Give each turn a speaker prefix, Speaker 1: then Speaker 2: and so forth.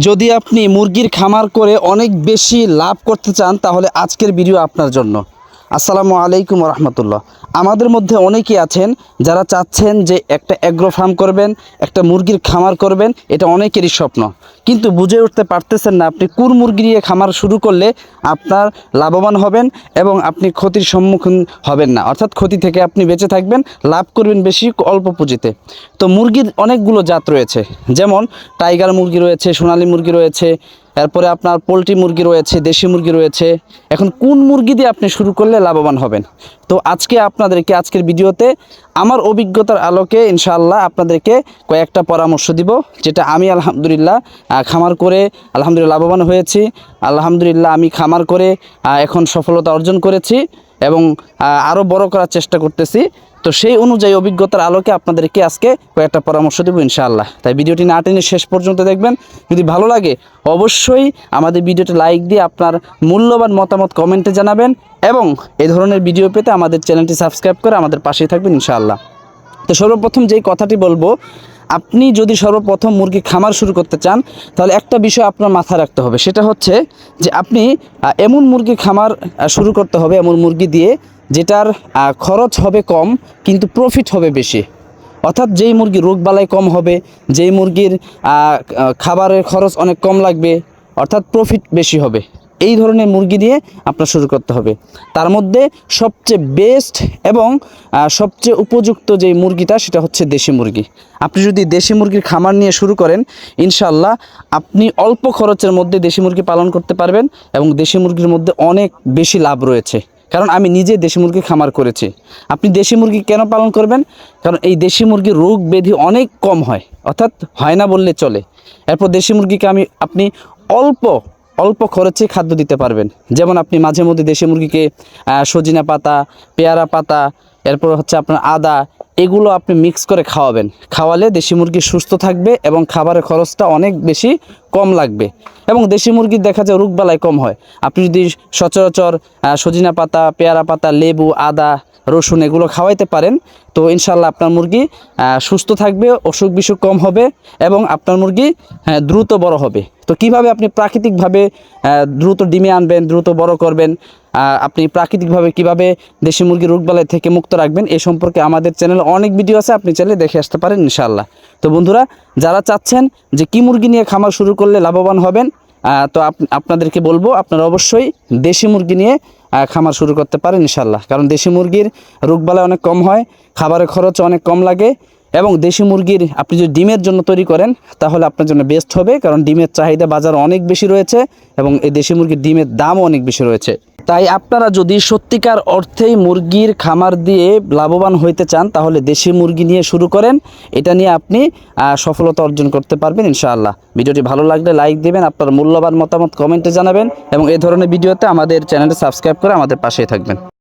Speaker 1: যদি আপনি মুরগির খামার করে অনেক বেশি লাভ করতে চান তাহলে আজকের ভিডিও আপনার জন্য। আসসালামু আলাইকুম রহমতুল্লাহ। আমাদের মধ্যে অনেকেই আছেন যারা চাচ্ছেন যে একটা অ্যাগ্রো ফার্ম করবেন, একটা মুরগির খামার করবেন, এটা অনেকেরই স্বপ্ন, কিন্তু বুঝে উঠতে পারতেছেন না আপনি কোন মুরগি দিয়ে খামার শুরু করলে আপনার লাভবান হবেন এবং আপনি ক্ষতির সম্মুখীন হবেন না, অর্থাৎ ক্ষতি থেকে আপনি বেঁচে থাকবেন, লাভ করবেন বেশি অল্প পুঁজিতে। তো মুরগির অনেকগুলো জাত রয়েছে, যেমন টাইগার মুরগি রয়েছে, সোনালী মুরগি রয়েছে, এরপরে আপনার পোলট্রি মুরগি রয়েছে, দেশি মুরগি রয়েছে। এখন কোন মুরগি দিয়ে আপনি শুরু করলে লাভবান হবেন? তো আজকে আপনাদেরকে আজকের ভিডিওতে আমার অভিজ্ঞতার আলোকে ইনশাআল্লাহ আপনাদেরকে কয়েকটা পরামর্শ দিব, যেটা আমি আলহামদুলিল্লাহ খামার করে আলহামদুলিল্লাহ লাভবান হয়েছি। আলহামদুলিল্লাহ আমি খামার করে এখন সফলতা অর্জন করেছি এবং আরও বড় করার চেষ্টা করতেছি। তো সেই অনুযায়ী অভিজ্ঞতার আলোকে আপনাদেরকে আজকে কয়েকটা পরামর্শ দেবো ইনশাআল্লাহ। তাই ভিডিওটি না টেনে শেষ পর্যন্ত দেখবেন। যদি ভালো লাগে অবশ্যই আমাদের ভিডিওটি লাইক দিয়ে আপনার মূল্যবান মতামত কমেন্টে জানাবেন এবং এই ধরনের ভিডিও পেতে আমাদের চ্যানেলটি সাবস্ক্রাইব করে আমাদের পাশেই থাকবেন ইনশাআল্লাহ। তো সর্বপ্রথম যেই কথাটি বলবো, আপনি যদি সর্বপ্রথম মুরগি খামার শুরু করতে চান তাহলে একটা বিষয় আপনার মাথায় রাখতে হবে, সেটা হচ্ছে যে আপনি এমন মুরগি খামার শুরু করতে হবে, এমন মুরগি দিয়ে যেটার খরচ হবে কম কিন্তু প্রফিট হবে বেশি। অর্থাৎ যেই মুরগির রোগবালাই কম হবে, যেই মুরগির খাবারের খরচ অনেক কম লাগবে, অর্থাৎ প্রফিট বেশি হবে, এই ধরনের মুরগি দিয়ে আপনার শুরু করতে হবে। তার মধ্যে সবচেয়ে বেস্ট এবং সবচেয়ে উপযুক্ত যেই মুরগিটা সেটা হচ্ছে দেশি মুরগি। আপনি যদি দেশি মুরগির খামার নিয়ে শুরু করেন ইনশাআল্লাহ আপনি অল্প খরচের মধ্যে দেশি মুরগি পালন করতে পারবেন এবং দেশি মুরগির মধ্যে অনেক বেশি লাভ রয়েছে, কারণ আমি নিজে দেশি মুরগি খামার করেছি। আপনি দেশি মুরগি কেন পালন করবেন? কারণ এই দেশি মুরগির রোগ ব্যাধি অনেক কম হয়, অর্থাৎ হয় না বললে চলে। এরপর দেশি মুরগিকে আপনি অল্প খরচে খাদ্য দিতে পারবেন। যেমন আপনি মাঝে মধ্যে দেশি মুরগিকে সজিনা পাতা, পেয়ারা পাতা, এরপর হচ্ছে আপনার আদা, এগুলো আপনি মিক্স করে খাওয়াবেন। খাওয়ালে দেশি মুরগি সুস্থ থাকবে এবং খাবারের খরচটা অনেক বেশি কম লাগবে এবং দেশি মুরগির দেখা যায় রোগবালাই কম হয়। আপনি যদি সচরাচর সজিনা পাতা, পেয়ারা পাতা, লেবু, আদা, রসুন এগুলো খাওয়াইতে পারেন তো ইনশাআল্লাহ আপনার মুরগি সুস্থ থাকবে, অসুখ বিসুখ কম হবে এবং আপনার মুরগি দ্রুত বড় হবে। তো কিভাবে আপনি প্রাকৃতিকভাবে দ্রুত ডিমে আনবেন, দ্রুত বড় করবেন, আপনি প্রাকৃতিকভাবে কিভাবে দেশি মুরগির রোগবালাই থেকে মুক্ত রাখবেন, এই সম্পর্কে আমাদের চ্যানেলে অনেক ভিডিও আছে, আপনি চাইলে দেখে আসতে পারেন ইনশাআল্লাহ। তো বন্ধুরা, যারা চাচ্ছেন যে কি মুরগি নিয়ে খামার শুরু করলে লাভবান হবেন, তো আপনাদেরকে বলবো আপনারা অবশ্যই দেশি মুরগি নিয়ে খামার শুরু করতে পারেন ইনশাআল্লাহ। কারণ দেশি মুরগির রোগবালাই অনেক কম হয়, খাবারের খরচ অনেক কম লাগে এবং দেশি মুরগির আপনি যদি ডিমের জন্য তৈরি করেন তাহলে আপনার জন্য বেস্ট হবে, কারণ ডিমের চাহিদা বাজার অনেক বেশি রয়েছে এবং এই দেশি মুরগির ডিমের দামও অনেক বেশি রয়েছে। তাই আপনারা যদি সত্যিকার অর্থেই মুরগির খামার দিয়ে লাভবান হইতে চান তাহলে দেশি মুরগি নিয়ে শুরু করেন, এটা নিয়ে আপনি সফলতা অর্জন করতে পারবেন ইনশাআল্লাহ। ভিডিওটি ভালো লাগলে লাইক দেবেন, আপনার মূল্যবান মতামত কমেন্টে জানাবেন এবং এই ধরনের ভিডিওতে আমাদের চ্যানেলটি সাবস্ক্রাইব করে আমাদের পাশেই থাকবেন।